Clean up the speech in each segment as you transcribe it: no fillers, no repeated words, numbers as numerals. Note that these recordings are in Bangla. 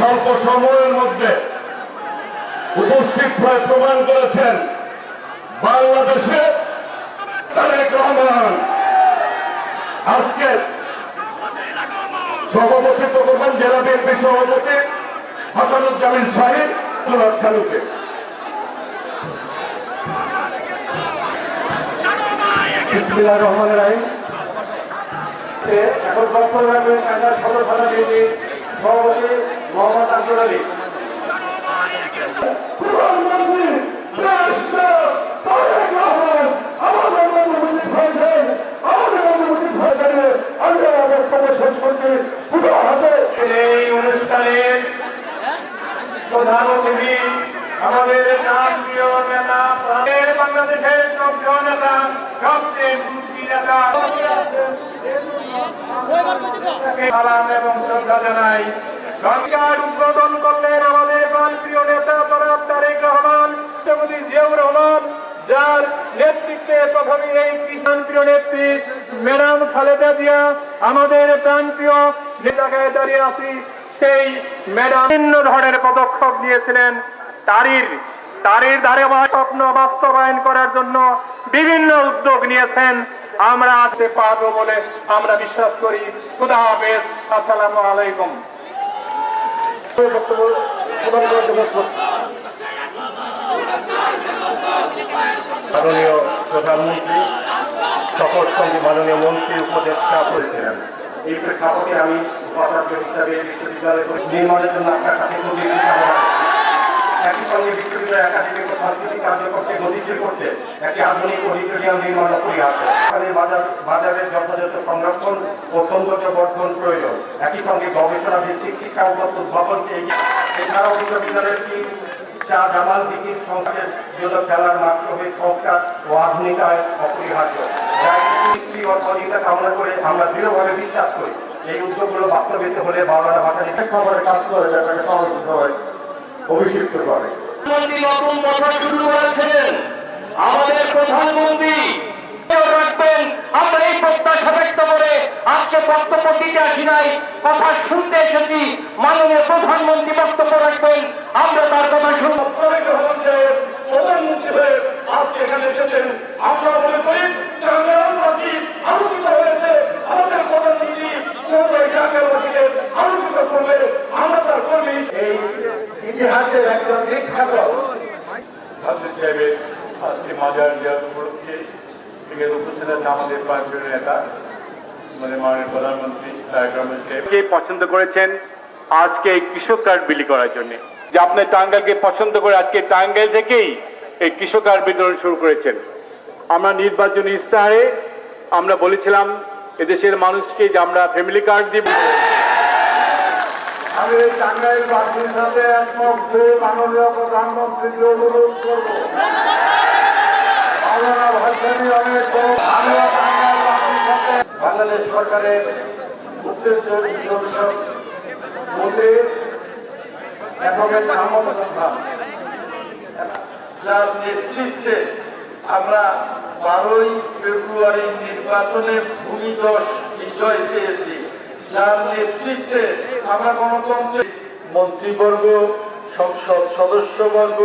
স্বল্প সময়ের মধ্যে উপস্থিত হয়ে প্রমাণ করেছেন বাংলাদেশে তারেক রহমান। আজকে সভাপতিত্ব করবেন জেলা বিএনপি সভাপতি হাসানুজ্জামান সাহিদ সালুকে। বিসমিল্লাহির রহমানির রহিম। এখন বক্তব্য রাখবেন ঢাকা সদর থানা বিএনপি সভাপতি মোহাম্মদ আব্দুল আলী। প্রধানমন্ত্রী শেষ করছি। এই অনুষ্ঠানের প্রধান অতিথি আমাদের প্রিয় নেতা, বাংলাদেশের সক্রিয় নেতা, সবচেয়ে মুক্তি নেতা সালাম এবং শ্রদ্ধা জানাই। সরকার উদ্বোধন করলেন আমাদের প্রিয় নেতা জনাব তারেক রহমান, রাষ্ট্রপতি জিয়াউর রহমান, যার নেতৃত্বে প্রথমে এই কিষাণ প্রিয় নেত্রী ম্যাডাম খালেদা জিয়া আমাদের প্রাণপ্রিয় জায়গায় দাঁড়িয়ে আছি। সেই ম্যাডাম বিভিন্ন ধরনের পদক্ষেপ নিয়েছিলেন, তারির ধারে স্বপ্ন বাস্তবায়ন করার জন্য বিভিন্ন উদ্যোগ নিয়েছেন। আমরা আসতে পারবো বলে আমরা বিশ্বাস করি। খুদা হাফেজ, আসসালামু আলাইকুম। মাননীয় প্রধানমন্ত্রী সকল সঙ্গে মাননীয় মন্ত্রী উপদেষ্টা করেছিলেন। এই প্রেক্ষাপটে আমি উপাচার্য হিসাবে বিশ্ববিদ্যালয় নির্মাণের জন্য আপনার কাছে একই সঙ্গে বিশ্ববিদ্যালয় একাডেমিক ও সাংস্কৃতিক কার্যক্রমকে গতিশীল করতে একটি আধুনিক অডিটোরিয়াম নির্মাণ পরিহার্য। বাজারের যথাযথ সংরক্ষণ ও সৌন্দর্য বর্ধন প্রয়োজন। একই সঙ্গে গবেষণা ভিত্তিক শিক্ষা উদ্ভাবনকে এছাড়াও বিশ্ববিদ্যালয়ের জামাল দিকির সংস্কারের জন্য খেলার মাঠ সহিত সংস্কার ও আধুনিকায় অপরিহার্য। সহযোগিতা কামনা করে আমরা দৃঢ়ভাবে বিশ্বাস করি এই উদ্যোগগুলো বাস্তবায়িত হলে বাংলা ভাষা খবরের কাজ করে যাতে সবাই অভিষিক্ত করে। নতুন কথা শুরু করেছেন আমাদের প্রধানমন্ত্রী রাখবেন। আমরা এই প্রত্যাশা ব্যক্ত করে আজকে বক্তব্য দিতে আসি নাই, কথা শুনতে এসেছি। মাননীয় প্রধানমন্ত্রী বক্তব্য রাখবেন, আমরা তার কথা শুনব। প্রধানমন্ত্রী হয়ে আজকে এখানে এসেছেন, আমরা মনে করি আলোচিত হয়েছে আমাদের প্রধানমন্ত্রী আলোচিত করলে আমরা তার কর্মী। এই ইতিহাসের একজন বিখ্যাত সাহেবের আজকে মাজার জিয়ারত উপলক্ষে উপস্থিত আছে আমাদের প্রাণপ্রিয় নেতা মানে মাননীয় প্রধানমন্ত্রী তারেক রহমান সাহেব পছন্দ করেছেন আজকে এই কৃষক কার্ড বিলি করার জন্য। যে আপনি টাঙ্গাইলকে পছন্দ করে আজকে টাঙ্গাইল থেকেই এই কৃষক কার্ড বিতরণ শুরু করেছেন। আমরা নির্বাচনী ইস্তাহারে আমরা বলেছিলাম এদেশের মানুষকে যে আমরা ফ্যামিলি কার্ড দিব। আমি টাঙ্গাইলবাসীর সাথে একমত হয়ে মাননীয় প্রধানমন্ত্রীকে অনুরোধ করব, আমরা ভাষণী অনেক বাংলাদেশ সরকারের মন্ত্রী যার নেতৃত্বে আমরা 12ই ফেব্রুয়ারি নির্বাচনে ভূমিধস বিজয় পেয়েছি, যার নেতৃত্বে আমরা গণতন্ত্রের মন্ত্রীবর্গ, সংসদ সদস্যবর্গ,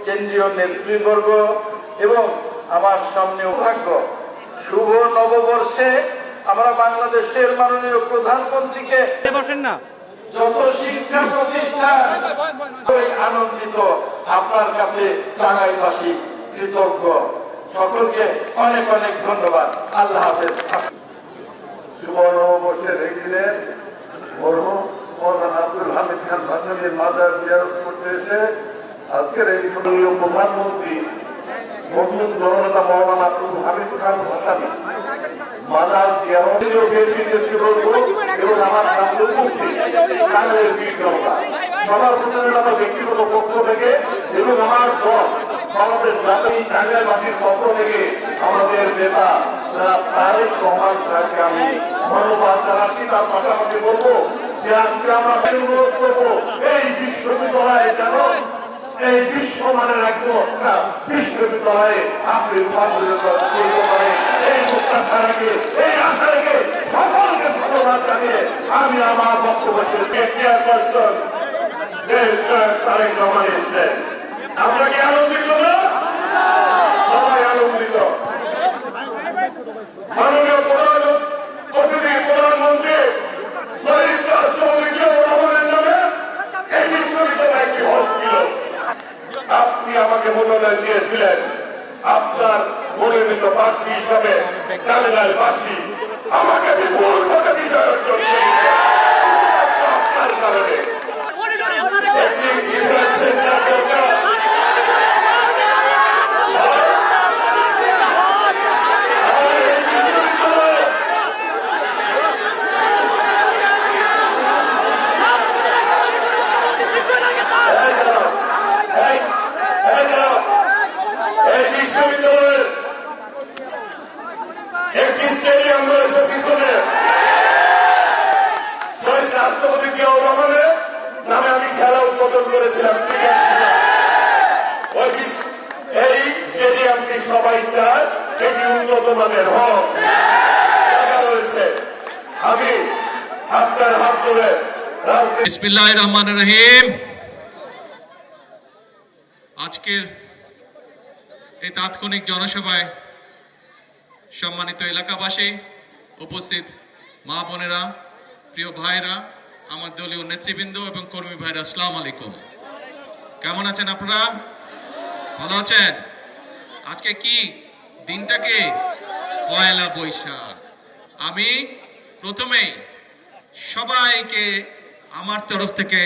কেন্দ্রীয় নেতৃবর্গ এবং আমার সামনেও ভাগ্য শুভ নববর্ষে আমরা বাংলাদেশের মাননীয় প্রধানমন্ত্রীকে বসেন না যত শিক্ষা প্রতিষ্ঠান আনন্দিত, আপনার কাছে টাঙ্গাইলবাসী কৃতজ্ঞ। সকলকে অনেক অনেক ধন্যবাদ। আল্লাহ হাফেজ। শুভ নববর্ষের এই দিনে মরহুম মৌলানা আব্দুল হামিদ খান ভাসানীর মাজার জিয়ারত করতে এসে আজকের এই মাননীয় প্রধানমন্ত্রী মরহুম জননেতা মৌলানা আব্দুল হামিদ খান ভাসানী মাজার জিয়ারত এবং আমার সবার প্রতিনিধি ব্যক্তিগত পক্ষ থেকে এবং আমার দল আমাদের জাতীয় টাঙ্গাইলবাসীর পক্ষ থেকে আমাদের নেতা তারেক রহমান সাহেবকে আমি ধন্যবাদ জানাচ্ছি। তার পাশাপাশি বলবো যে আজকে আমরা অনুরোধ করবো এই বিশ্ববিদ্যালয়ে যেন এই বিশ্বমানের একটা বিশ্ববিদ্যালয়ে আপনি রূপান্তরিত করতে পারে এই প্রত্যাশা রেখে এই আশা রেখে সকলকে ধন্যবাদ জানিয়ে আমি আমার বক্তব্য চেয়ারপারসন দেশ তারেক রহমান এসেছেন। আমরা কি আনন্দিত না? সবাই আনন্দিত। মাননীয় প্রধানমন্ত্রী শহীদ রাষ্ট্রপতি জিয়াউর রহমানের নামে এই বিশ্ববিদ্যালয়ে একটি হল ছিল। আপনি আমাকে মনোনয়ন দিয়েছিলেন আপনার মনোনীত প্রার্থী হিসাবে টাঙ্গাইলবাসী আমাকে বিপুল ভোটে বিজয় অর্জন করেছে। আপনার কারণে একটি রিসার্চ সেন্টার দরকার। এই বিশ্ববিদ্যালয়ের একটি স্টেডিয়াম রয়েছে পিছনে। শহীদ রাষ্ট্রপতি জিয়াউর রহমানের নামে আমি খেলা উদ্বোধন করেছিলাম। এই স্টেডিয়ামটি সবাই চায় এটি উন্নত মানের হোক। জায়গা রয়েছে। আমি আপনার হাত ধরে বিসমিল্লাহির রহমানির রহিম। আজকের এই তাৎক্ষণিক জনসভায় সম্মানিত এলাকাবাসী, উপস্থিত মা বোনেরা, প্রিয় ভাইরা, আমার দলীয় নেতৃবৃন্দ এবং কর্মী ভাইরা, আসসালামু আলাইকুম। কেমন আছেন আপনারা? ভালো আছেন? আজকে কি দিনটা কি? পয়লা বৈশাখ। আমি প্রথমেই সবাইকে আমার তরফ থেকে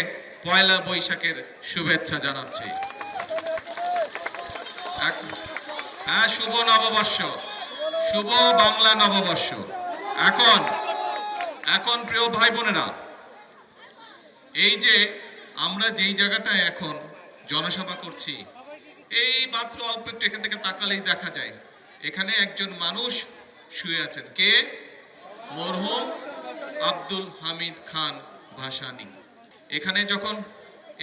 পয়লা বৈশাখের শুভেচ্ছা জানাচ্ছি। হ্যাঁ, শুভ নববর্ষ, শুভ বাংলা নববর্ষ। এখন প্রিয় ভাই বোনেরা, এই যে আমরা যেই জায়গাটায় এখন জনসভা করছি, এই মাত্র অল্প একটু এখান থেকে তাকালেই দেখা যায় এখানে একজন মানুষ শুয়ে আছেন। কে? মরহুম আব্দুল হামিদ খান ভাসানী। এখানে যখন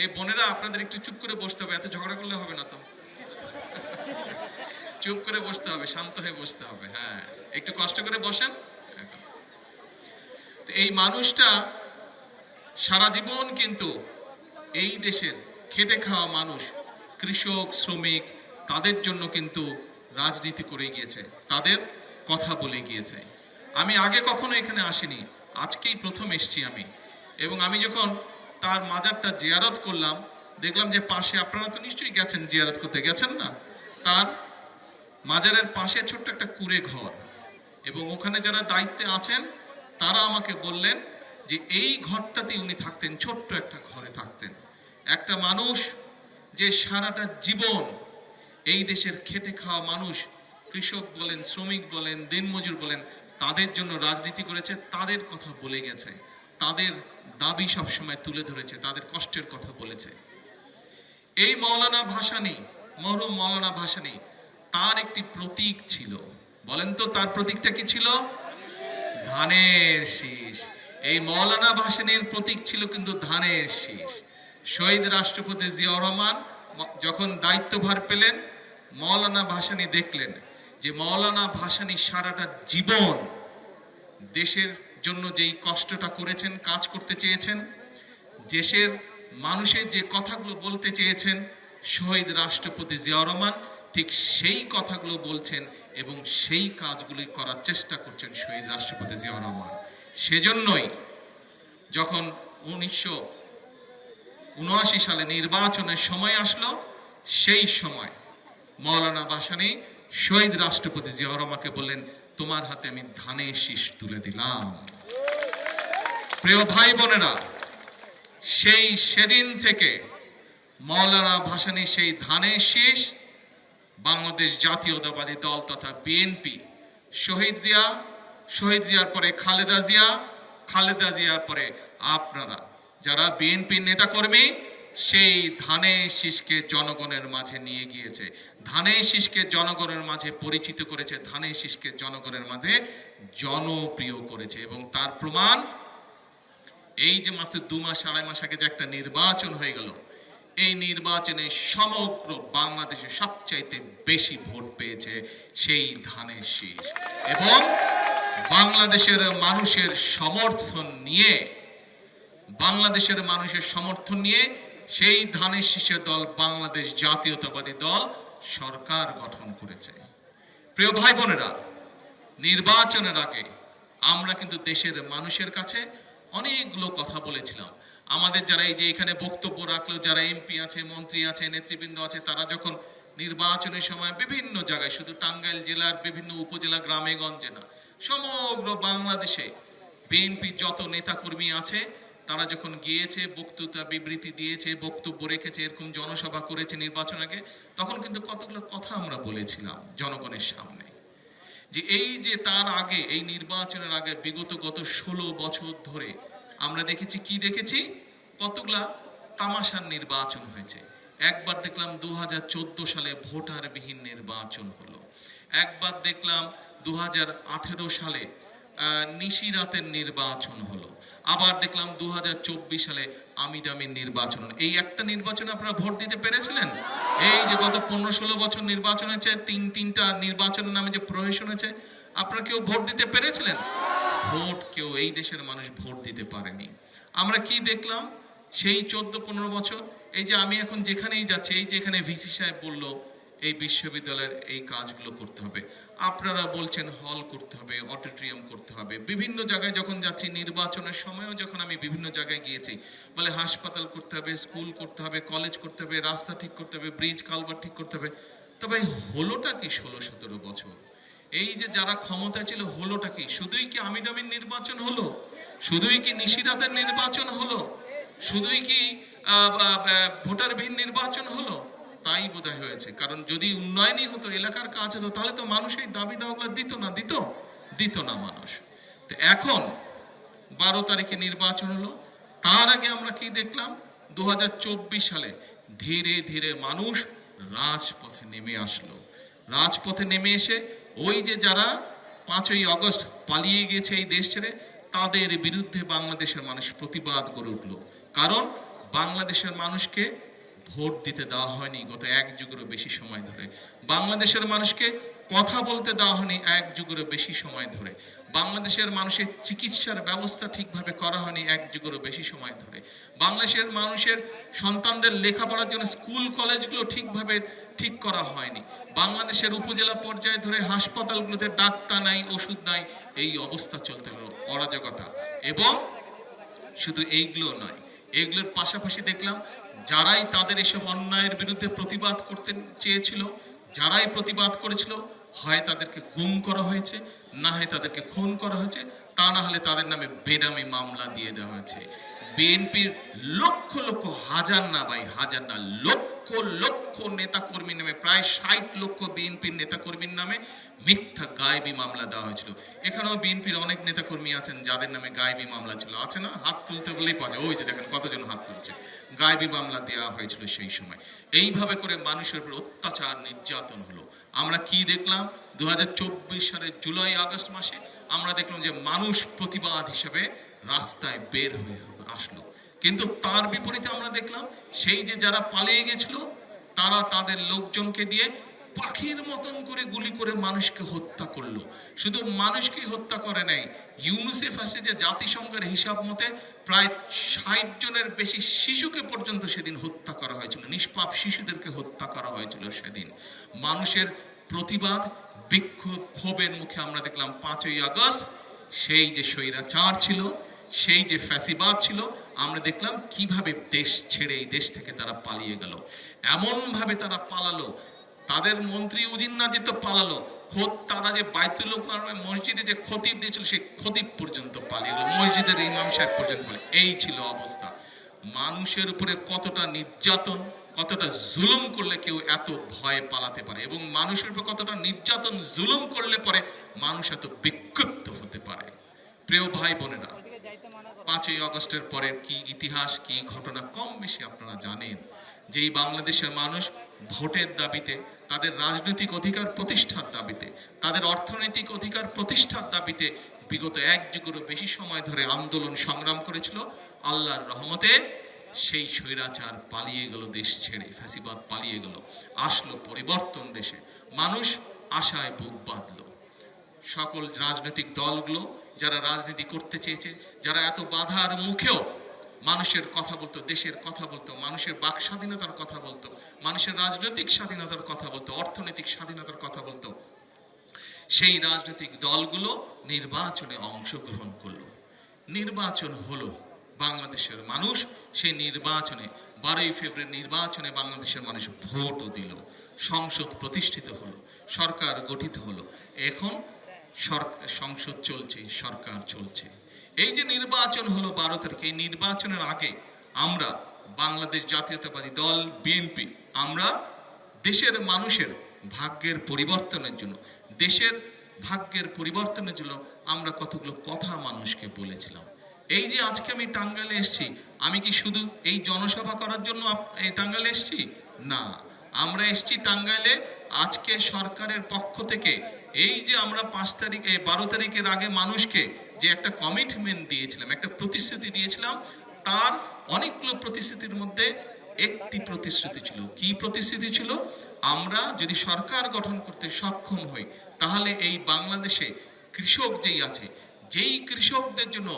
এই বোনেরা, আপনাদের একটু চুপ করে বসতে হবে, এত ঝগড়া করলে হবে না তো। চুপ করে বসতে হবে, শান্ত হয়ে বসতে হবে। হ্যাঁ, একটু কষ্ট করে বসেন। তো এই মানুষটা সারা জীবন কিন্তু এই দেশের খেটে খাওয়া মানুষ, কৃষক, শ্রমিক, তাদের জন্য কিন্তু রাজনীতি করে গিয়েছে, তাদের কথা বলে গিয়েছে। আমি আগে কখনো এখানে আসিনি, আজকেই প্রথম এসেছি আমি। এবং আমি যখন তার মাজারটা জিয়ারত করলাম, দেখলাম যে পাশে, আপনারা তো নিশ্চয়ই গেছেন, জিয়ারত করতে গেছেন না? তার মাজারের পাশে ছোট্ট একটা কুঁড়ে ঘর, এবং ওখানে যারা দায়িত্বে আছেন তারা আমাকে বললেন যে এই ঘরটাতেই উনি থাকতেন, ছোট্ট একটা ঘরে থাকতেন। একটা মানুষ যে সারাটা জীবন এই দেশের খেটে খাওয়া মানুষ, কৃষক বলেন, শ্রমিক বলেন, দিনমজুর বলেন, তাদের জন্য রাজনীতি করেছে, তাদের কথা বলে গেছে, তাদের দাবি সবসময় তুলে ধরেছে, তাদের কষ্টের কথা বলেছে। এই মৌলানা ভাসানী, মরহুম মৌলানা ভাসানী, তার একটি প্রতীক ছিল। বলেন তো তার প্রতীকটা কি ছিল? ধানের শীষ। এই মৌলানা ভাসানীর প্রতীক ছিল কিন্তু ধানের শীষ। শহীদ রাষ্ট্রপতি জিয়াউর রহমান যখন দায়িত্বভার পেলেন, মৌলানা ভাসানী দেখলেন যে মৌলানা ভাসানী সারাটা জীবন দেশের জন্য যেই কষ্টটা করেছেন, কাজ করতে চেয়েছেন, দেশের মানুষের যে কথাগুলো বলতে চেয়েছেন, শহীদ রাষ্ট্রপতি জিয়াউর রহমান ঠিক সেই কথাগুলো বলছেন এবং সেই কাজগুলি করার চেষ্টা করছেন শহীদ রাষ্ট্রপতি জিয়াউর রহমান। সেজন্যই যখন 1979 সালে নির্বাচনের সময় আসলো, সেই সময় মৌলানা ভাসানী শহীদ রাষ্ট্রপতি জিয়াউর রহমানকে বললেন, তোমার হাতে আমি ধানের শীষ তুলে দিলাম। প্রিয় ভাই বোনেরা, সেদিন থেকে মৌলানা ভাসানী সেই ধানের শীষ বাংলাদেশ জাতীয়তাবাদী দল তথা বিএনপি, শহীদ জিয়ার পরে খালেদা জিয়ার পরে আপনারা যারা বিএনপির নেতাকর্মী, সেই ধানের শীষকে জনগণের মাঝে নিয়ে গিয়েছে, ধানের শীষকে জনগণের মাঝে পরিচিত করেছে, ধানের শীষকে জনগণের মাঝে জনপ্রিয় করেছে। এবং তার প্রমাণ এই যে মাত্র 2 মাস 2.5 মাস আগে যে একটা নির্বাচন হয়ে গেল, এই নির্বাচনে সমগ্র বাংলাদেশে সবচাইতে বেশি ভোট পেয়েছে সেই ধানের শীষ। এবং বাংলাদেশের মানুষের সমর্থন নিয়ে সেই ধানের শীষের দল বাংলাদেশ জাতীয়তাবাদী দল সরকার গঠন করেছে। প্রিয় ভাই বোনেরা, নির্বাচনের আগে আমরা কিন্তু দেশের মানুষের কাছে অনেকগুলো কথা বলেছিলাম। আমাদের যারা এই যে এখানে বক্তব্য রাখলো, যারা এমপি আছে, মন্ত্রী আছে, নেতৃবৃন্দ আছে, তারা যখন নির্বাচনের সময় বিভিন্ন জায়গায়, শুধু টাঙ্গাইল জেলার বিভিন্ন উপজেলা, গ্রামে গঞ্জে না, সমগ্র বাংলাদেশে বিএনপি যত নেতাকর্মী আছে তারা যখন গিয়েছে, বক্তৃতা বিবৃতি দিয়েছে, বক্তব্য রেখেছে, এরকম জনসভা করেছে নির্বাচন আগে, তখন কিন্তু কতগুলো কথা আমরা বলেছিলাম জনগণের সামনে, যে এই যে তার আগে, এই নির্বাচনের আগে বিগত গত 16 বছর ধরে আমরা দেখেছি, কি দেখেছি, কতগুলা তামাশার নির্বাচন হয়েছে। একবার দেখলাম 2014 সালে ভোটারবিহীন নির্বাচন হলো, একবার দেখলাম 2018 সালে নিশিরাতের নির্বাচন হলো, আবার দেখলাম 2024 সালে আমিডামির নির্বাচন। এই একটা নির্বাচনে আপনারা ভোট দিতে পেরেছিলেন? এই যে গত 15-16 বছর নির্বাচন হয়েছে, তিনটা নির্বাচনের নামে যে প্রহসন হয়েছে, আপনারা কেউ ভোট দিতে পেরেছিলেন? ভোট কেউ, এই দেশের মানুষ ভোট দিতে পারেনি। আমরা কি দেখলাম সেই 14-15 বছর? এই যে আমি এখন যেখানেই যাচ্ছি, এই যে এখানে ভিসি সাহেব বললো এই বিশ্ববিদ্যালয়ের এই কাজগুলো করতে হবে, আপনারা বলছেন হল করতে হবে, অডিটোরিয়াম করতে হবে। বিভিন্ন জায়গায় যখন যাচ্ছি, নির্বাচনের সময়ও যখন আমি বিভিন্ন জায়গায় গিয়েছি, বলে হাসপাতাল করতে হবে, স্কুল করতে হবে, কলেজ করতে হবে, রাস্তা ঠিক করতে হবে, ব্রিজ কালভার্ট ঠিক করতে হবে। তবে হলোটা কি 16-17 বছর? এই যে যারা ক্ষমতা ছিল, হলোটা কি? শুধুই কি আমিডামির নির্বাচন হলো? শুধুই কি নিশিরাতের নির্বাচন হলো? শুধুই কি ভোটারবিহীন নির্বাচন হলো? তাই বোধহয় হয়েছে। কারণ যদি উন্নয়নই হতো, এলাকার কাজ হতো, তাহলে তো মানুষ এই দাবি দাওয়াগুলো দিত না মানুষ। তো এখন 12 তারিখে নির্বাচন হলো, তার আগে আমরা কি দেখলাম? 2024 সালে ধীরে ধীরে মানুষ রাজপথে নেমে আসলো। রাজপথে নেমে এসে ওই যে যারা 5ই আগস্ট পালিয়ে গিয়েছে এই দেশ ছেড়ে, তাদের বিরুদ্ধে বাংলাদেশের মানুষ প্রতিবাদ করে উঠলো। কারণ বাংলাদেশের মানুষকে ভোট দিতে দেওয়া হয়নি গত 1 যুগেরও বেশি সময় ধরে। বাংলাদেশের মানুষকে কথা বলতে দেওয়া হয়নি 1 যুগেরও বেশি সময় ধরে। বাংলাদেশের মানুষের চিকিৎসার ব্যবস্থা ঠিকভাবে করা হয়নি 1 যুগেরও বেশি সময় ধরে। বাংলাদেশের মানুষের সন্তানদের লেখাপড়ার জন্য স্কুল কলেজগুলো ঠিকভাবে ঠিক করা হয়নি। বাংলাদেশের উপজেলা পর্যায়ে ধরে হাসপাতালগুলোতে ডাক্তার নাই, ওষুধ নাই, এই অবস্থা চলতে হলো, অরাজকতা। এবং শুধু এইগুলো নয়, এইগুলোর পাশাপাশি দেখলাম যারাই তাদের এসব অন্যায়ের বিরুদ্ধে প্রতিবাদ করতে চেয়েছিল, যারাই প্রতিবাদ করেছিল, হয় তাদেরকে গুম করা হয়েছে, না হয় তাদেরকে খুন করা হয়েছে, তা না হলে তাদের নামে বেনামি মামলা দিয়ে দেওয়া হয়েছে। বিএনপির লক্ষ লক্ষ, হাজার না ভাই, হাজার না, লক্ষ লক্ষ নেতাকর্মীর নামে, প্রায় 60 লক্ষ বিএনপির নেতাকর্মীর নামে মিথ্যা গায়েবী মামলা দেওয়া হয়েছিল। এখানেও বিএনপির অনেক নেতাকর্মী আছেন যাদের নামে গায়েবী মামলা ছিল, আছে না? হাত তুলতে বলেই পাওয়া যায়, ওই যে দেখেন কতজন হাত তুলছে। গায়েবী মামলা দেওয়া হয়েছিল সেই সময়। এইভাবে করে মানুষের উপর অত্যাচার, নির্যাতন হলো। আমরা কি দেখলাম? 2024 সালের জুলাই আগস্ট মাসে আমরা দেখলাম যে মানুষ প্রতিবাদ হিসেবে রাস্তায় বের হয়ে আসলো। কিন্তু তার বিপরীতে আমরা দেখলাম সেই যে যারা পালিয়ে গেছিল, তারা তাদের লোকজনকে দিয়ে পাখির মতন করে গুলি করে মানুষকে হত্যা করলো। শুধু মানুষকে হত্যা করে নাই, ইউনিসেফ আছে যে জাতিসংঘের হিসাব মতে প্রায় 60 জনের বেশি শিশুকে পর্যন্ত সেদিন হত্যা করা হয়েছিল। নিষ্পাপ শিশুদেরকে হত্যা করা হয়েছিল সেদিন। মানুষের প্রতিবাদ, বিক্ষোভ, ক্ষোভের মুখে আমরা দেখলাম 5ই আগস্ট সেই যে স্বৈরাচার ছিল, সেই যে ফ্যাসিবাদ ছিল, আমরা দেখলাম কিভাবে দেশ ছেড়ে এই দেশ থেকে তারা পালিয়ে গেল। এমন ভাবে তারা পালালো, তাদের মন্ত্রী উজিন্নাজি তো পালালো, খোদ তারা যে বাইতুল মসজিদে যে খতিব দিয়েছিল, সেই খতিব পর্যন্ত পালিয়ে গেল, মসজিদের ইমাম সাহেব পর্যন্ত পালিয়ে। এই ছিল অবস্থা। মানুষের উপরে কতটা নির্যাতন, কতটা জুলুম করলে কেউ এত ভয়ে পালাতে পারে, এবং মানুষের উপর কতটা নির্যাতন, জুলুম করলে পরে মানুষ এত বিক্ষুব্ধ হতে পারে। প্রিয় ভাই বোনেরা, 5ই আগস্টের পরের কি ইতিহাস, কি ঘটনা কম বেশি আপনারা জানেন। যে এই বাংলাদেশের মানুষ ভোটের দাবিতে, তাদের রাজনৈতিক অধিকার প্রতিষ্ঠার দাবিতে, তাদের অর্থনৈতিক অধিকার প্রতিষ্ঠার দাবিতে বিগত 1 যুগেরও বেশি সময় ধরে আন্দোলন সংগ্রাম করেছিল। আল্লাহর রহমতে সেই স্বৈরাচার পালিয়ে গেল দেশ ছেড়ে, ফ্যাসিবাদ পালিয়ে গেল, আসলো পরিবর্তন দেশে। মানুষ আশায় বুক বাঁধল। সকল রাজনৈতিক দলগুলো যারা রাজনীতি করতে চেয়েছে, যারা এত বাধার মুখেও মানুষের কথা বলতো, দেশের কথা বলতো, মানুষের বাক স্বাধীনতার কথা বলতো, মানুষের রাজনৈতিক স্বাধীনতার কথা বলতো, অর্থনৈতিক স্বাধীনতার কথা বলতো, সেই রাজনৈতিক দলগুলো নির্বাচনে অংশগ্রহণ করলো। নির্বাচন হলো, বাংলাদেশের মানুষ সেই নির্বাচনে 12ই ফেব্রুয়ারি নির্বাচনে বাংলাদেশের মানুষ ভোটও দিল, সংসদ প্রতিষ্ঠিত হলো, সরকার গঠিত হলো। এখন সংসদ চলছে, সরকার চলছে। এই যে নির্বাচন হলো 12 তারিখে, এই নির্বাচনের আগে আমরা বাংলাদেশ জাতীয়তাবাদী দল বিএনপি আমরা দেশের মানুষের ভাগ্যের পরিবর্তনের জন্য, দেশের ভাগ্যের পরিবর্তনের জন্য আমরা কতগুলো কথা মানুষকে বলেছিলাম। এই যে আজকে আমি টাঙ্গাইলে এসেছি, আমি কি শুধু এই জনসভা করার জন্য এই টাঙ্গাইলে এসেছি? না, আমরা এসেছি টাঙ্গাইলে আজকে সরকারের পক্ষ থেকে এই যে আমরা 5 তারিখ 12 তারিখের আগে মানুষকে যে একটা কমিটমেন্ট দিয়েছিলাম, একটা প্রতিশ্রুতি দিয়েছিলাম, তার অনেকগুলো প্রতিশ্রুতির মধ্যে একটি প্রতিশ্রুতি ছিল। কি প্রতিশ্রুতি ছিল? আমরা যদি সরকার গঠন করতে সক্ষম হই, তাহলে এই বাংলাদেশে কৃষক যেই আছে, যেই কৃষকদের জন্য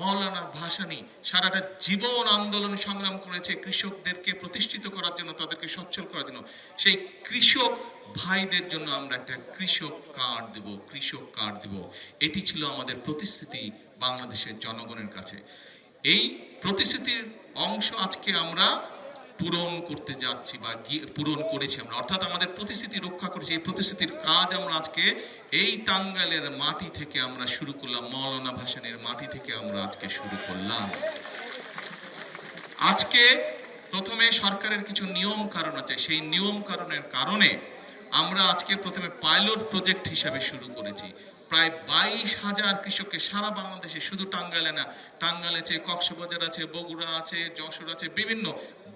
মৌলানা ভাসানী সারাটা জীবন আন্দোলন সংগ্রাম করেছে কৃষকদেরকে প্রতিষ্ঠিত করার জন্য, তাদেরকে সচ্ছল করার জন্য, সেই কৃষক ভাইদের জন্য আমরা একটা কৃষক কার্ড দেব, কৃষক কার্ড দেব। এটি ছিল আমাদের প্রতিশ্রুতি বাংলাদেশের জনগণের কাছে। এই প্রতিশ্রুতির অংশ আজকে আমরা পূরণ করতে যাচ্ছি বা পূরণ করেছি আমরা, অর্থাৎ আমাদের প্রতিশ্রুতি রক্ষা করেছি। এই প্রতিশ্রুতির কাজ আমরা আজকে এই টাঙ্গাইলের মাটি থেকে আমরা শুরু করলাম, মৌলানা ভাসানীর মাটি থেকে আমরা আজকে শুরু করলাম। আজকে প্রথমে সরকারের কিছু নিয়ম কারণ আছে, সেই নিয়ম কারণের কারণে আমরা আজকে প্রথমে পাইলট প্রজেক্ট হিসাবে শুরু করেছি। প্রায় 22,000 কৃষককে সারা বাংলাদেশে, শুধু টাঙ্গাইলে না, টাঙ্গাইল আছে, কক্সবাজার আছে, বগুড়া আছে, যশোর আছে, বিভিন্ন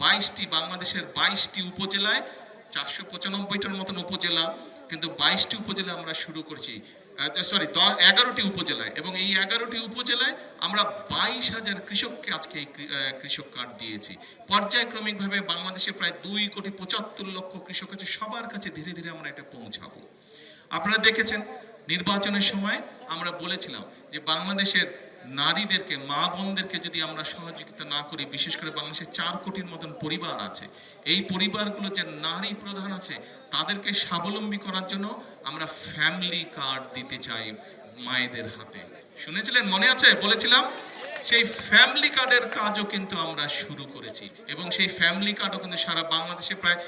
22টি বাংলাদেশের 22টি উপজেলায়, 495টার মতন উপজেলা, কিন্তু 22টি উপজেলা আমরা শুরু করছি, 11টি উপজেলায়, এবং এই 11টি উপজেলায় আমরা 22,000 কৃষককে আজকে এই কৃষক কার্ড দিয়েছি। পর্যায়ক্রমিকভাবে বাংলাদেশে প্রায় 2,75,00,000 কৃষক আছে, সবার কাছে ধীরে ধীরে আমরা এটা পৌঁছাবো। আপনারা দেখেছেন নির্বাচনের সময় আমরা বলেছিলাম যে বাংলাদেশের নারীদেরকে, মা বোনদেরকে যদি আমরা সহযোগিতা না করি, বিশেষ করে বাংলাদেশে 4 কোটির মতন পরিবার আছে, এই পরিবারগুলো যে নারী প্রধান আছে, তাদেরকে স্বাবলম্বী করার জন্য আমরা ফ্যামিলি কার্ড দিতে চাই মায়েদের হাতে। শুনেছিলেন, মনে আছে? বলেছিলাম সেই ফ্যামিলি কার্ডের কাজও কিন্তু আমরা শুরু করেছি, এবং সেই ফ্যামিলি কার্ডও কিন্তু সারা বাংলাদেশে প্রায়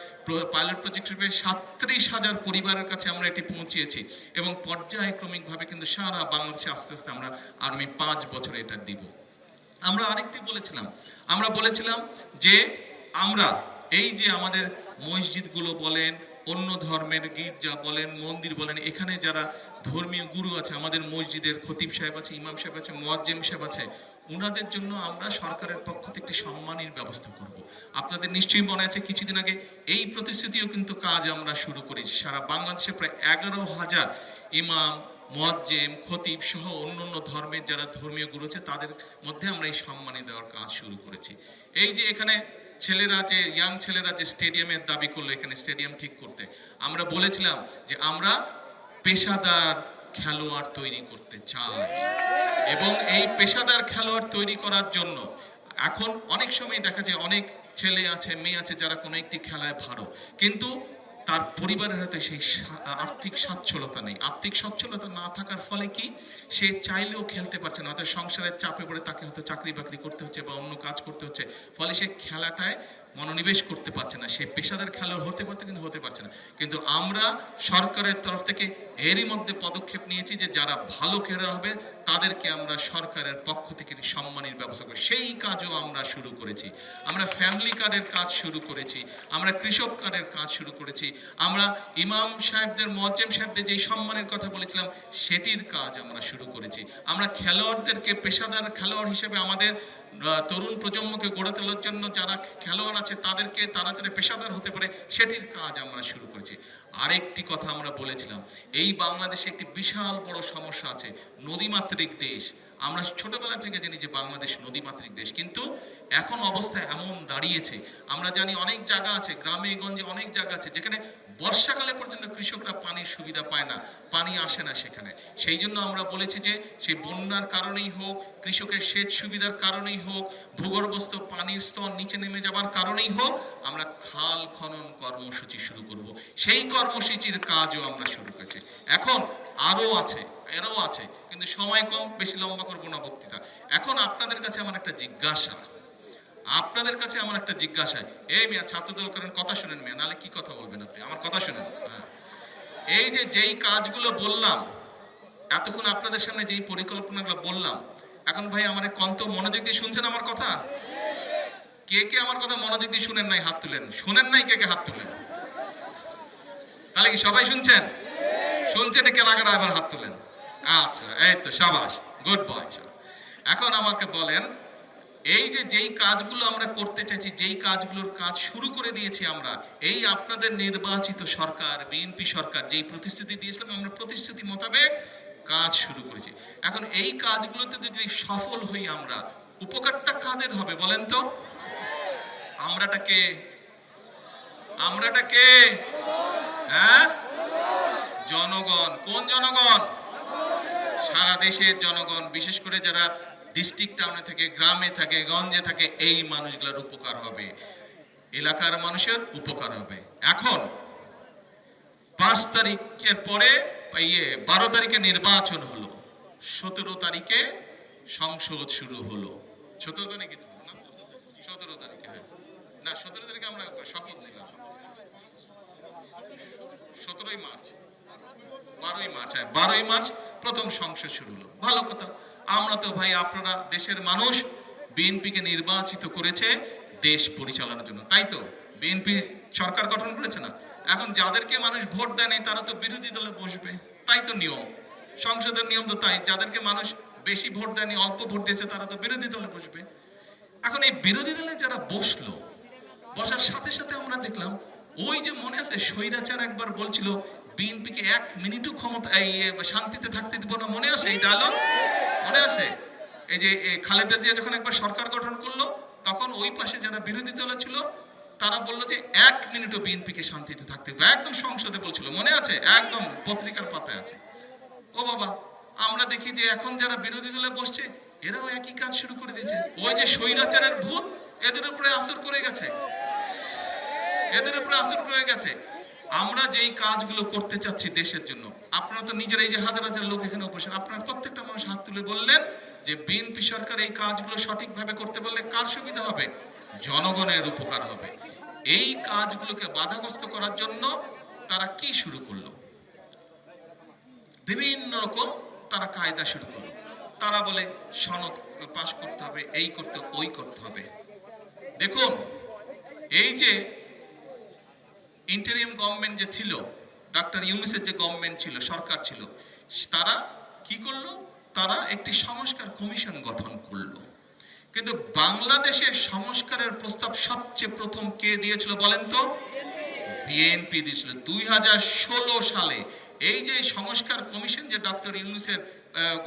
পাইলট প্রজেক্টের প্রায় 37,000 পরিবারের কাছে আমরা এটি পৌঁছিয়েছি, এবং পর্যায়ক্রমিকভাবে কিন্তু সারা বাংলাদেশে আস্তে আস্তে আমরা আগামী 5 বছরে এটা দিব। আমরা আরেকটি বলেছিলাম, আমরা বলেছিলাম যে আমরা এই যে আমাদের মসজিদগুলো বলেন, অন্য ধর্মের গির্জা বলেন, মন্দির বলেন, এখানে যারা ধর্মীয় গুরু আছে, আমাদের মসজিদের খতিব সাহেব আছে, ইমাম সাহেব আছে, মুয়াজ্জিম সাহেব আছে, উনাদের জন্য আমরা সরকারের পক্ষ থেকে একটি সম্মানের ব্যবস্থা করব। আপনাদের নিশ্চয়ই মনে আছে কিছুদিন আগে এই প্রতিশ্রুতিও কিন্তু কাজ আমরা শুরু করেছি। সারা বাংলাদেশে প্রায় 11,000 ইমাম, মুয়াজ্জিম, খতিব সহ অন্যান্য ধর্মের যারা ধর্মীয় গুরু আছে, তাদের মধ্যে আমরা এই সম্মানী দেওয়ার কাজ শুরু করেছি। এই যে এখানে ছেলেরা, যে ইয়াং ছেলেরা যে স্টেডিয়ামের দাবি করলো, এখানে স্টেডিয়াম ঠিক করতে, আমরা বলেছিলাম যে আমরা পেশাদার খেলোয়াড় তৈরি করতে চাই, এবং এই পেশাদার খেলোয়াড় তৈরি করার জন্য এখন অনেক সময় দেখা যায় অনেক ছেলে আছে, মেয়ে আছে যারা কোনো একটি খেলায় ভালো, কিন্তু তার পরিবারের হয়তো সেই আর্থিক সচ্ছলতা নেই। আর্থিক সচ্ছলতা না থাকার ফলে কি, সে চাইলেও খেলতে পারছে না, হয়তো সংসারের চাপে পড়ে তাকে হয়তো চাকরি বাকরি করতে হচ্ছে বা অন্য কাজ করতে হচ্ছে, ফলে সে খেলাটায় মনোনিবেশ করতে পারছে না, সে পেশাদার খেলোয়াড় হতে পারতে কিন্তু হতে পারছে না। কিন্তু আমরা সরকারের তরফ থেকে এরই মধ্যে পদক্ষেপ নিয়েছি যে যারা ভালো খেলোয়াড় হবে তাদেরকে আমরা সরকারের পক্ষ থেকে সম্মানের ব্যবস্থা করি, সেই কাজও আমরা শুরু করেছি। আমরা ফ্যামিলি কার্ডের কাজ শুরু করেছি, আমরা কৃষক কার্ডের কাজ শুরু করেছি, আমরা ইমাম সাহেবদের, মুয়াজ্জিম সাহেবদের যেই সম্মানের কথা বলেছিলাম সেটির কাজ আমরা শুরু করেছি। আমরা খেলোয়াড়দেরকে পেশাদার খেলোয়াড় হিসেবে আমাদের তরুণ প্রজন্মকে গড়ে তোলার জন্য যারা খেলোয়াড় আছে তাদেরকে, তারা যাতে পেশাদার হতে পারে, সেটির কাজ আমরা শুরু করেছি। আরেকটি কথা আমরা বলেছিলাম, এই বাংলাদেশে একটি বিশাল বড় সমস্যা আছে, নদীমাতৃক দেশ, আমরা ছোটবেলা থেকে জানি যে বাংলাদেশ নদীমাতৃক দেশ, কিন্তু এখন অবস্থা এমন দাঁড়িয়েছে, আমরা জানি অনেক জায়গা আছে, গ্রামে গঞ্জে অনেক জায়গা আছে যেখানে বর্ষাকালে পর্যন্ত কৃষকরা পানির সুবিধা পায় না, পানি আসে না সেখানে। সেই জন্য আমরা বলেছি যে সেই বন্যার কারণেই হোক, কৃষকের সেচ সুবিধার কারণেই হোক, ভূগর্ভস্থ পানির স্তর নিচে নেমে যাবার কারণেই হোক, আমরা খাল খনন কর্মসূচি শুরু করব। সেই কর্মসূচির কাজও আমরা শুরু করেছি। এখন আরও আছে, এরাও আছে, কিন্তু সময় কম, বেশি লম্বা করবো না বক্তৃতা। এখন আপনাদের কাছে আমার একটা জিজ্ঞাসা, এই মিয়া ছাত্রদল করেন, কথা শুনেন মিয়া, নাহলে কি কথা বলবেন আপনি, আমার কথা শুনেন। হ্যাঁ, এই যে যেই কাজগুলো বললাম এতক্ষণ আপনাদের সামনে, যেই পরিকল্পনাগুলো বললাম, এখন ভাই আমার কন্ত মনোযোগ দিয়ে শুনছেন আমার কথা? কে কে আমার কথা মনোযোগ দিয়ে শুনেন নাই হাত তুলেন, শুনেন নাই কে কে হাত তুলেন? তাহলে কি সবাই শুনছেন? শুনছেন কে লাগারা, এবার হাত তুলেন। আচ্ছা, এই তো সাবাস, গুড বয়। এখন আমাকে বলেন, এই যে যেই কাজগুলো আমরা করতে চাইছি, যেই কাজগুলোর কাজ শুরু করে দিয়েছি আমরা, এই আপনাদের নির্বাচিত সরকার, বিএনপি সরকার যেই প্রতিশ্রুতি দিয়েছিলাম, আমরা প্রতিশ্রুতি মোতাবেক কাজ শুরু করেছি। এখন এই কাজগুলোতে যদি সফল হই আমরা, উপকারটা কাদের হবে বলেন তো? আমরাটাকে হ্যাঁ, জনগণ। কোন জনগণ? সারা দেশের জনগণ, বিশেষ করে যারা ডিস্ট্রিক্ট টাউনে থাকে, গ্রামে থাকে, গঞ্জে থাকে, এই মানুষগুলোর উপকার হবে, এলাকার মানুষের উপকার হবে। এখন 5 তারিখের পরে 12 তারিখে নির্বাচন হলো, 17 তারিখে সংসদ শুরু হলো। 17 তারিখে না, 17 তারিখে, হ্যাঁ না, 17 তারিখে আমরা শপথ নিলাম, 17ই মার্চ, 12ই মার্চ, হ্যাঁ 12ই মার্চ প্রথম সংসদ শুরু হলো। ভালো কথা। আমরা তো ভাই, আপনারা দেশের মানুষ বিএনপিকে নির্বাচিত করেছে দেশ পরিচালনার জন্য, তাই তো? বিএনপি সরকার গঠন করেছে না? এখন যাদেরকে মানুষ ভোট দেয়নি তারা তো বিরোধী দলে বসবে, তাই তো নিয়ম, সংসদের নিয়ম তো তাই। যাদেরকে মানুষ বেশি ভোট দেয়নি, অল্প ভোট দিয়েছে, তারা তো বিরোধী দলে বসবে। এখন এই বিরোধী দলে যারা বসলো, বসার সাথে সাথে আমরা দেখলাম, ওই যে মনে আছে স্বৈরাচার একবার বলছিল বিএনপিকে 1 মিনিটও ক্ষমতা শান্তিতে থাকতে দিব না, মনে আছে এই ডায়লগ? মনে আছে? এই যে খালেদা জিয়া যখন একবার সরকার গঠন করলো, তখন ওই পাশে যারা বিরোধী দলে ছিল তারা বললো যে 1 মিনিটও বিএনপিকে শান্তিতে থাকতে দিব, একদম সংসদে বলছিল, মনে আছে? একদম পত্রিকার পাতায় আছে। ও বাবা, আমরা দেখি যে এখন যারা বিরোধী দলে বসছে এরাও একই কাজ শুরু করে দিয়েছে। ওই যে স্বৈরাচারের ভূত এদের উপরে আসর করে গেছে, আমরা যেই কাজগুলো করতে চাচ্ছি দেশের জন্য, আপনারা তো নিজেরা, এই যে হাজার হাজার লোক এখানে উপস্থিত, আপনারা প্রত্যেকটা মানুষ হাত তুলে বললেন যে বিএনপি সরকার এই কাজগুলো সঠিকভাবে করতে পারলে কার সুবিধা হবে? জনগণের উপকার হবে। এই কাজগুলোকে বাধাগ্রস্ত করার জন্য তারা কি শুরু করলো? বিভিন্ন রকম তারা কায়দা শুরু করলো। তারা বলে সনদ পাশ করতে হবে, এই করতে, ওই করতে হবে। দেখুন, এই যে ইন্টারিম গভর্নমেন্ট যে ছিল, ডক্টর ইউনূসের যে গভর্নমেন্ট ছিল, সরকার ছিল, তারা কি করলো? তারা একটি সংস্কার কমিশন গঠন করলো। কিন্তু বাংলাদেশের সংস্কারের প্রস্তাব সবচেয়ে প্রথম কে দিয়েছিল বলেন তো? বিএনপি দিয়েছিল 2016 সালে। এই যে সংস্কার কমিশন যে ডক্টর ইউনূসের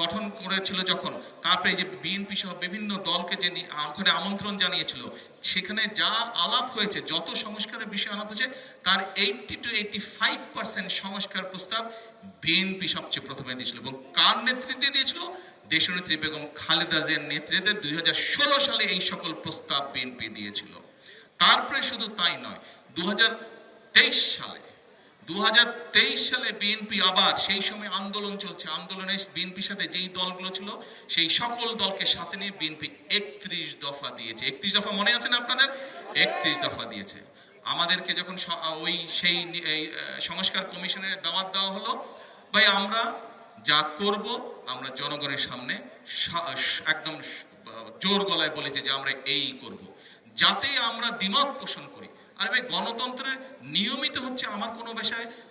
গঠন করেছিল যখন, তারপরে যে বিএনপি সহ বিভিন্ন দলকে যে ওখানে আমন্ত্রণ জানিয়েছিল, সেখানে যা আলাপ হয়েছে, যত সংস্কারের বিষয় আলাপ হয়েছে, তার 80 to 85% সংস্কার প্রস্তাব বিএনপি সবচেয়ে প্রথমে দিয়েছিল। এবং কার নেতৃত্বে দিয়েছিল? দেশনেত্রী বেগম খালেদা জিয়ার নেতৃত্বে 2016 সালে এই সকল প্রস্তাব বিএনপি দিয়েছিল। তারপরে শুধু তাই নয়, 2023 সালে বিএনপি আবার, সেই সময় আন্দোলন চলছে, আন্দোলনে বিএনপির সাথে যেই দলগুলো ছিল সেই সকল দলকে সাথে নিয়ে বিএনপি 31 দফা দিয়েছে। 31 দফা মনে আছে না আপনাদের? 31 দফা দিয়েছে। আমাদেরকে যখন সেই সংস্কার কমিশনের দাওয়াত দেওয়া হলো, ভাই আমরা যা করব আমরা জনগণের সামনে একদম জোর গলায় বলেছে যে আমরা এই করব, যাতে আমরা দ্বিমত পোষণ করি। আর ভাই, গণতন্ত্রের নিয়মিত হচ্ছে আমার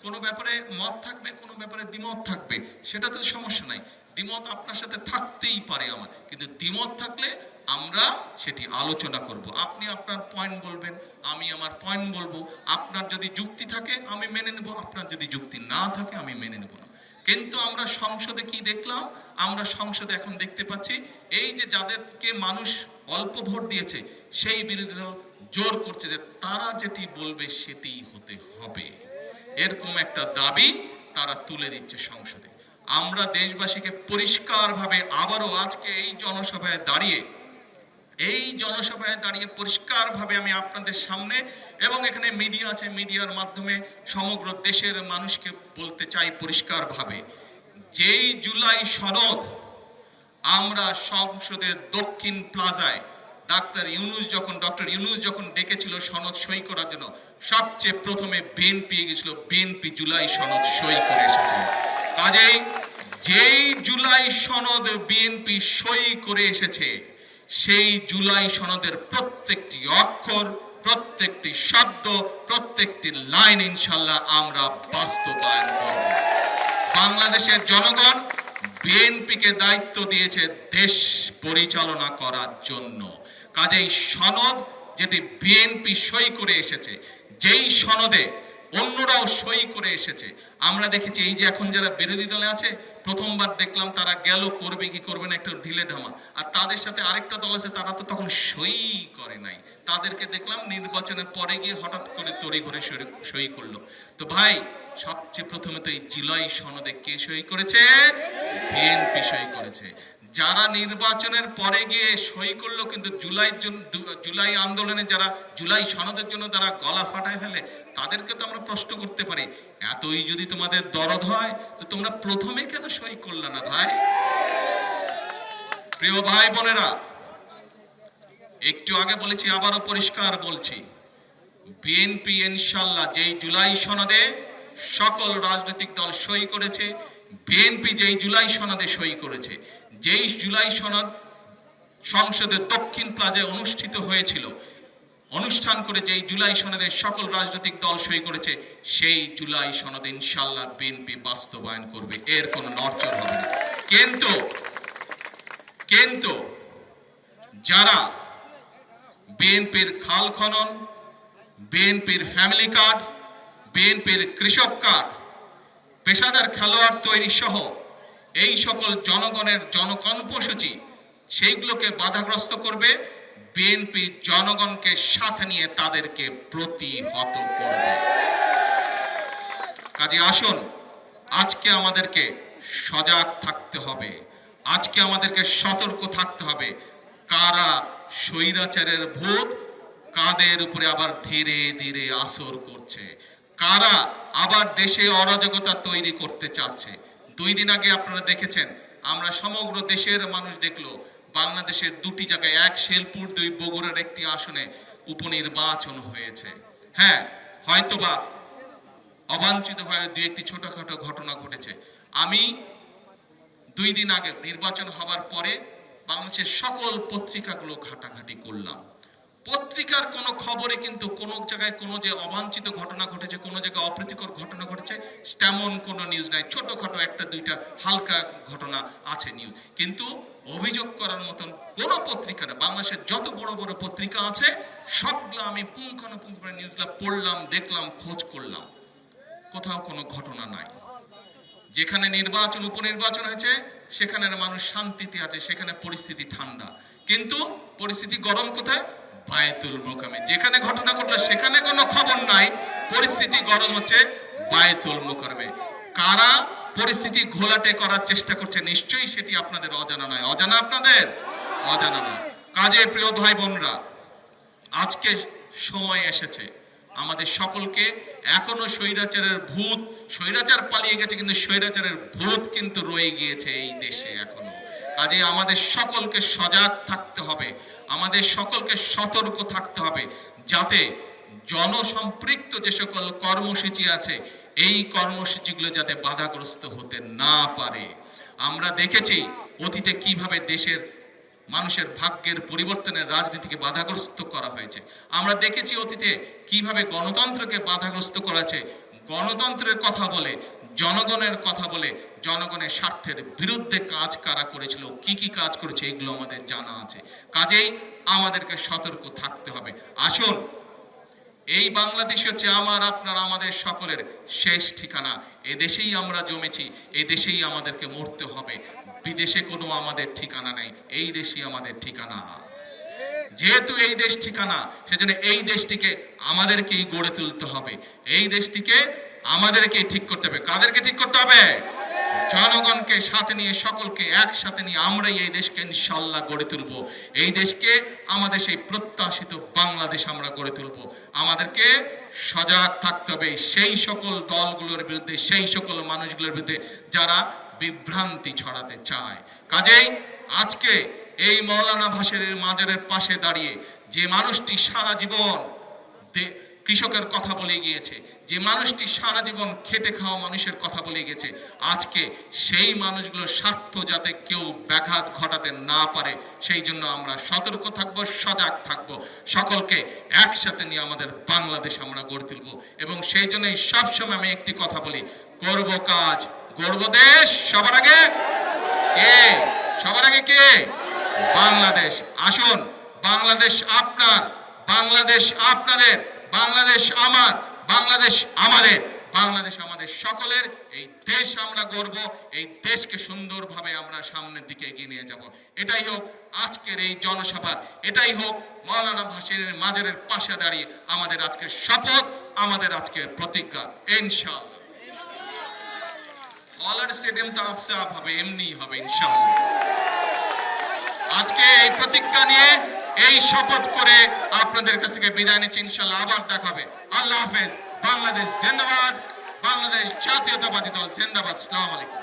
কোনো ব্যাপারে মত থাকবে, কোনো ব্যাপারে দ্বিমত থাকবে, সেটা তো সমস্যা নাই। দ্বিমত আপনার সাথে থাকতেই পারে আমার, কিন্তু দ্বিমত থাকলে আমরা সেটি আলোচনা করব। আপনি আপনার পয়েন্ট বলবেন, আমি আমার পয়েন্ট বলবো। আপনার যদি যুক্তি থাকে আমি মেনে নেব, আপনার যদি যুক্তি না থাকে আমি মেনে নেব না। কিন্তু আমরা সংসদে কি দেখলাম? আমরা সংসদে এখন দেখতে পাচ্ছি এই যে যাদেরকে মানুষ অল্প ভোট দিয়েছে সেই বিরোধী দল জোর করছে যে তারা যেটি বলবে সেটি হতে হবে, এরকম একটা দাবি তারা তুলে দিচ্ছে সংসদে। আমরা দেশবাসীকে পরিষ্কারভাবে আবারও আজকে এই জনসভায় দাঁড়িয়ে পরিষ্কারভাবে আমি আপনাদের সামনে এবং এখানে মিডিয়া আছে, মিডিয়ার মাধ্যমে সমগ্র দেশের মানুষকে বলতে চাই পরিষ্কারভাবে, যেই জুলাই সনদ আমরা সংসদের দক্ষিণ প্লাজায় ডক্টর ইউনূস যখন ডেকেছিল সনদ সই করার জন্য, সবচেয়ে প্রথমে বিএনপি গেছিল, বিএনপি জুলাই সনদ সই করে এসেছে। কাজেই যেই জুলাই সনদ বিএনপি সই করে এসেছে সেই জুলাই সনদের প্রত্যেকটি অক্ষর, প্রত্যেকটি শব্দ, প্রত্যেকটি লাইন ইনশাল্লাহ আমরা বাস্তবায়ন করব। বাংলাদেশের জনগণ বিএনপিকে দায়িত্ব দিয়েছে দেশ পরিচালনা করার জন্য। কাজেই সনদ যেটি বিএনপি সই করে এসেছে, যেই সনদে অন্যরাও সই করে এসেছে, আমরা দেখেছি এই যে এখন যারা বিরোধী দলে আছে, প্রথমবার দেখলাম তারা গেল করবে কি করবে না একটা ঢিলে ঢামা, আর তাদের সাথে আরেকটা দল আছে তারা তো তখন সই করে নাই, তাদেরকে দেখলাম নির্বাচনের পরে গিয়ে হঠাৎ করে তড়ি ঘরে সই করলো। তো ভাই, সবচেয়ে প্রথমে তো এই জুলাই সনদে কে সই করেছে? বিএনপি সই করেছে। যারা নির্বাচনের পরে গিয়ে সই করলো কিন্তু জুলাই আন্দোলনে যারা জুলাই সনদের জন্য তারা গলা ফাটায় ফেলে, তাদেরকে তো আমরা প্রশ্ন করতে পারি, এতই যদি তোমাদের দরদ হয় তো তোমরা প্রথমে কেন সই করলে না ভাই? প্রিয় ভাই বোনেরা, একটু আগে বলেছি, আবারও পরিষ্কার বলছি, বিএনপি ইনশাল্লাহ যেই জুলাই সনদে সকল রাজনৈতিক দল সই করেছে, বিএনপি যেই জুলাই সনদে সই করেছে, যেই জুলাই সনদ সংসদের দক্ষিণ প্লাজায় অনুষ্ঠিত হয়েছিল, অনুষ্ঠান করে যেই জুলাই সনদে সকল রাজনৈতিক দল সই করেছে, সেই জুলাই সনদ ইনশাল্লাহ বিএনপি বাস্তবায়ন করবে, এর কোনো নড়চড় হবে না। কিন্তু যারা বিএনপির খাল খনন, বিএনপির ফ্যামিলি কার্ড, বিএনপির কৃষক কার্ড, পেশাদার খেলোয়াড় তৈরি সহ এই সকল জনগণের জনকর্মসূচি, সেইগুলোকে বাধাগ্রস্ত করবে, বিএনপি জনগণকে সাথে নিয়ে তাদেরকে প্রতিহত করবে। কাজে আসুন, আজকে আমাদেরকে সজাগ থাকতে হবে, আজকে আমাদেরকে সতর্ক থাকতে হবে, কারা স্বৈরাচারের ভূত কাদের উপরে আবার ধীরে ধীরে আসর করছে, কারা আবার দেশে অরাজকতা তৈরি করতে চাচ্ছে। 2 দিন আগে আপনারা দেখেছেন, আমরা সমগ্র দেশের মানুষ দেখলো, বাংলাদেশের 2টি জায়গায়, এক শেরপুর, 2 বগুড়ার একটি আসনে উপনির্বাচন হয়েছে। হ্যাঁ, হয়তোবা অবাঞ্ছিতভাবে 2-1টি ছোটখাটো ঘটনা ঘটেছে। আমি 2 দিন আগে নির্বাচন হবার পরে বাংলাদেশের সকল পত্রিকাগুলো ঘাটাঘাটি করলাম। পত্রিকার কোনো খবরে কিন্তু কোনো জায়গায় কোনো যে অবাঞ্ছিত ঘটনা ঘটেছে, কোনো জায়গায় অপ্রীতিকর ঘটনা ঘটেছে, তেমন কোনো নিউজ নাই। ছোটখাটো 1-2টা হালকা ঘটনা আছে নিউজ, কিন্তু অভিযোগ করার মতন কোনো পত্রিকা না। বাংলাদেশের যত বড় বড় পত্রিকা আছে সবগুলো আমি পুঙ্খানুপুঙ্খ নিউজগুলো পড়লাম, দেখলাম, খোঁজ করলাম, কোথাও কোনো ঘটনা নাই। যেখানে নির্বাচন, উপনির্বাচন হয়েছে সেখানের মানুষ শান্তিতে আছে, সেখানে পরিস্থিতি ঠান্ডা, কিন্তু পরিস্থিতি গরম কোথায়? বায়তুল মোকাররমে। যেখানে ঘটনা ঘটলো সেখানে কোনো খবর নাই, পরিস্থিতি গরম হচ্ছে বায়তুল মোকাররমে। কারা পরিস্থিতি ঘোলাটে করার চেষ্টা করছে, নিশ্চয়ই সেটি আপনাদের অজানা নয়। অজানা আপনাদের? অজানা নয়। কাজে প্রিয় ভাই বোনরা, আজকে সময় এসেছে আমাদের সকলকে, এখনো স্বৈরাচারের ভূত, স্বৈরাচার পালিয়ে গেছে কিন্তু স্বৈরাচারের ভূত কিন্তু রয়ে গিয়েছে এই দেশে এখনো। কাজে আমাদের সকলকে সজাগ থাকতে হবে, আমাদের সকলকে সতর্ক থাকতে হবে, যাতে জনসম্পৃক্ত যে সকল কর্মসূচি আছে এই কর্মসূচিগুলো যাতে বাধাগ্রস্ত হতে না পারে। আমরা দেখেছি অতীতে কিভাবে দেশের মানুষের ভাগ্যের পরিবর্তনের রাজনীতিকে বাধাগ্রস্ত করা হয়েছে। আমরা দেখেছি অতীতে কিভাবে গণতন্ত্রকে বাধাগ্রস্ত করা হয়েছে। গণতন্ত্রের কথা বলে, জনগণের কথা বলে, জনগণের স্বার্থের বিরুদ্ধে কাজ কারা করেছিল, কি কি কাজ করেছে, এগুলো আমাদের জানা আছে। কাজেই আমাদেরকে সতর্ক থাকতে হবে। আসুন এই বাংলাদেশ হচ্ছে আমার, আপনার, আমাদের সকলের শেষ ঠিকানা। এ দেশেই আমরা জমেছি, এই দেশেই আমাদেরকে মরতে হবে। বিদেশে কোনো আমাদের ঠিকানা নেই, এই দেশই আমাদের ঠিকানা। যেহেতু এই দেশ ঠিকানা, সেজন্য এই দেশটিকে আমাদেরকেই গড়ে তুলতে হবে। এই দেশটিকে আমাদেরকেই ঠিক করতে হবে। কাদেরকে ঠিক করতে হবে? জনগণকে সাথে নিয়ে, সকলকে একসাথে নিয়ে আমরাই এই দেশকে ইনশাআল্লাহ গড়ে তুলব। এই দেশকে, আমাদের সেই প্রত্যাশিত বাংলাদেশ আমরা গড়ে তুলব। আমাদেরকে সজাগ থাকতে হবে সেই সকল দলগুলোর বিরুদ্ধে, সেই সকল মানুষগুলোর বিরুদ্ধে যারা বিভ্রান্তি ছড়াতে চায়। কাজেই আজকে এই মৌলানা ভাসানীর মাজারের পাশে দাঁড়িয়ে যে মানুষটি সারা জীবন কৃষকের কথা বলে গিয়েছে, যে মানুষটি সারা জীবন খেটে খাওয়া মানুষের কথা বলে গেছে, আজকে সেই মানুষগুলোর স্বার্থ যাতে কেউ ব্যাঘাত ঘটাতে না পারে, সেই জন্য আমরা সতর্ক থাকবো, সজাগ থাকবো। সকলকে একসাথে নিয়ে আমাদের বাংলাদেশ আমরা গড়ে তুলব। এবং সেই জন্যই সবসময় আমি একটি কথা বলি, করব কাজ, গড়ব দেশ। সবার আগে কে? সবার আগে কে? বাংলাদেশ। আসুন, বাংলাদেশ আপনার, বাংলাদেশ আপনাদের, বাংলাদেশ আমার, বাংলাদেশ আমাদের, বাংলাদেশ আমাদের সকলের। এই দেশ আমরা গড়ব, এই দেশকে সুন্দরভাবে আমরা সামনের দিকে এগিয়ে নিয়ে যাব। এটাই হোক আজকের এই জনসভার, এটাই হোক মৌলানা ভাসানীর মাজারের পাশে দাঁড়িয়ে আমাদের আজকের শপথ, আমাদের আজকের প্রতিজ্ঞা। ইনশাআল্লাহ কলার স্টেডিয়াম তো আপসে আপ হবে, এমনিই হবে ইনশাআল্লাহ। আজকে এই প্রতিজ্ঞা নিয়ে, এই শপথ করে আপনাদের কাছ থেকে বিদায় নিচ্ছি। ইনশাআল্লাহ আবার দেখা হবে। আল্লাহ হাফেজ। বাংলাদেশ জিন্দাবাদ, বাংলাদেশ জাতীয়তাবাদী দল জিন্দাবাদ। আসসালামু আলাইকুম।